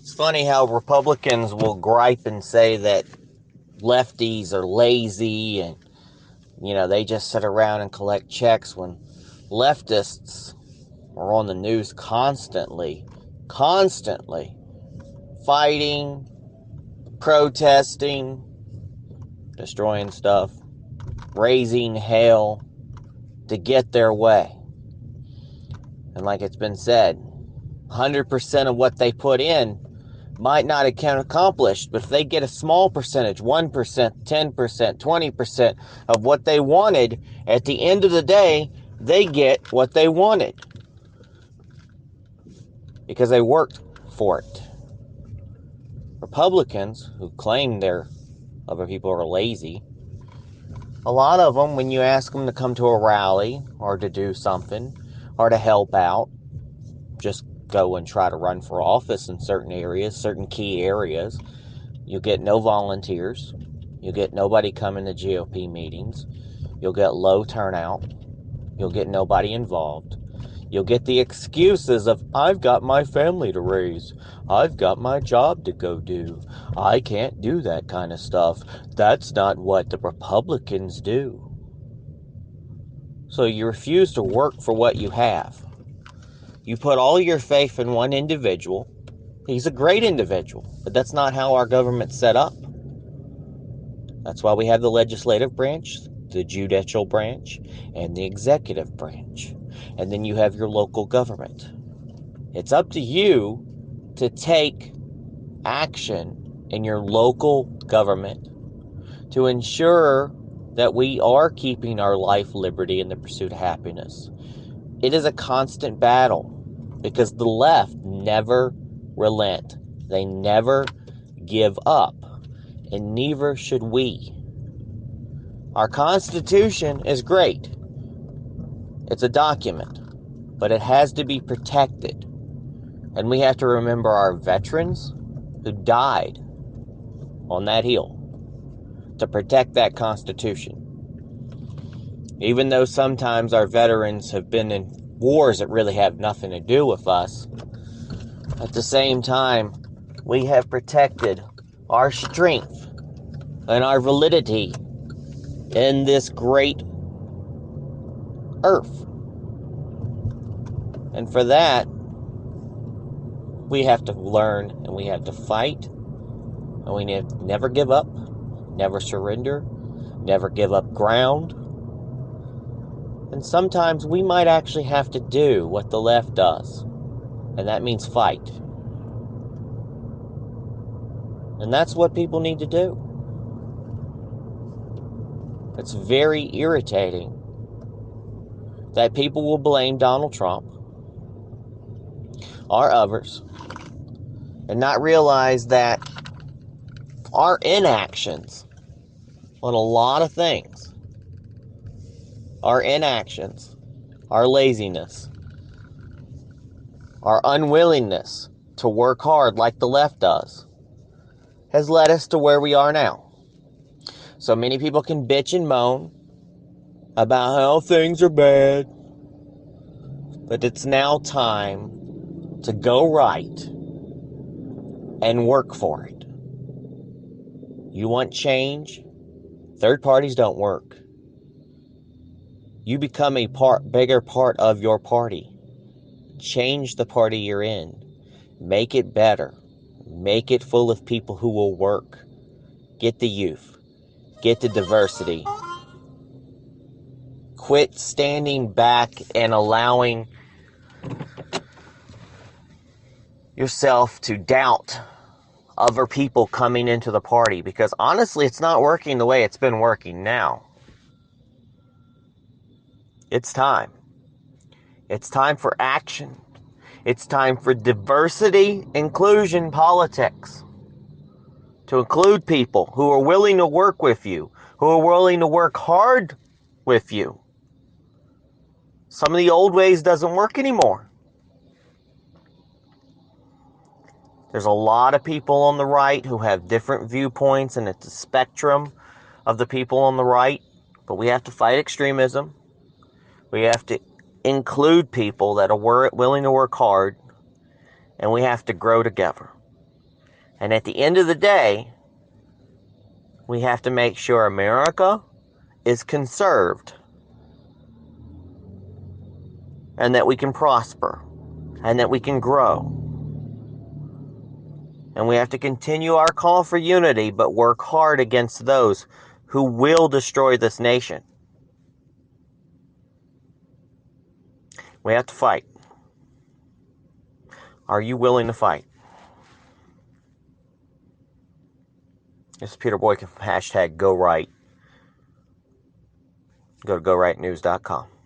It's funny how Republicans will gripe and say that lefties are lazy and, they just sit around and collect checks when leftists are on the news constantly fighting, protesting, destroying stuff, raising hell to get their way. And like it's been said, 100% of what they put in might not have accomplished, but if they get a small percentage, 1%, 10%, 20% of what they wanted, at the end of the day, they get what they wanted. Because they worked for it. Republicans, who claim other people are lazy, a lot of them, when you ask them to come to a rally, or to do something, or to help out, just go and try to run for office in certain areas, certain key areas, you'll get no volunteers. You'll get nobody coming to GOP meetings. You'll get low turnout. You'll get nobody involved. You'll get the excuses of, I've got my family to raise. I've got my job to go do. I can't do that kind of stuff. That's not what the Republicans do. So you refuse to work for what you have. You put all your faith in one individual. He's a great individual, but that's not how our government's set up. That's why we have the legislative branch, the judicial branch, and the executive branch. And then you have your local government. It's up to you to take action in your local government to ensure that we are keeping our life, liberty, and the pursuit of happiness. It is a constant battle because the left never relent. They never give up, and neither should we. Our Constitution is great. It's a document, but it has to be protected. And we have to remember our veterans who died on that hill to protect that Constitution. Even though sometimes our veterans have been in wars that really have nothing to do with us, at the same time, we have protected our strength and our validity in this great earth. And for that, we have to learn and we have to fight. And we need to never give up, never surrender, never give up ground. And sometimes we might actually have to do what the left does. And that means fight. And that's what people need to do. It's very irritating that people will blame Donald Trump or others and not realize that our inactions on a lot of things, our inactions, our laziness, our unwillingness to work hard like the left does, has led us to where we are now. So many people can bitch and moan about how things are bad, but it's now time to go right and work for it. You want change? Third parties don't work. You become a bigger part of your party. Change the party you're in. Make it better. Make it full of people who will work. Get the youth. Get the diversity. Quit standing back and allowing yourself to doubt other people coming into the party, because honestly, it's not working the way it's been working now. It's time. It's time for action. It's time for diversity, inclusion politics. To include people who are willing to work with you, who are willing to work hard with you. Some of the old ways doesn't work anymore. There's a lot of people on the right who have different viewpoints, and it's a spectrum of the people on the right. But we have to fight extremism. We have to include people that are willing to work hard, and we have to grow together. And at the end of the day, we have to make sure America is conserved and that we can prosper and that we can grow. And we have to continue our call for unity, but work hard against those who will destroy this nation. We have to fight. Are you willing to fight? This is Peter Boykin from #GoRight. Go to GoRightNews.com.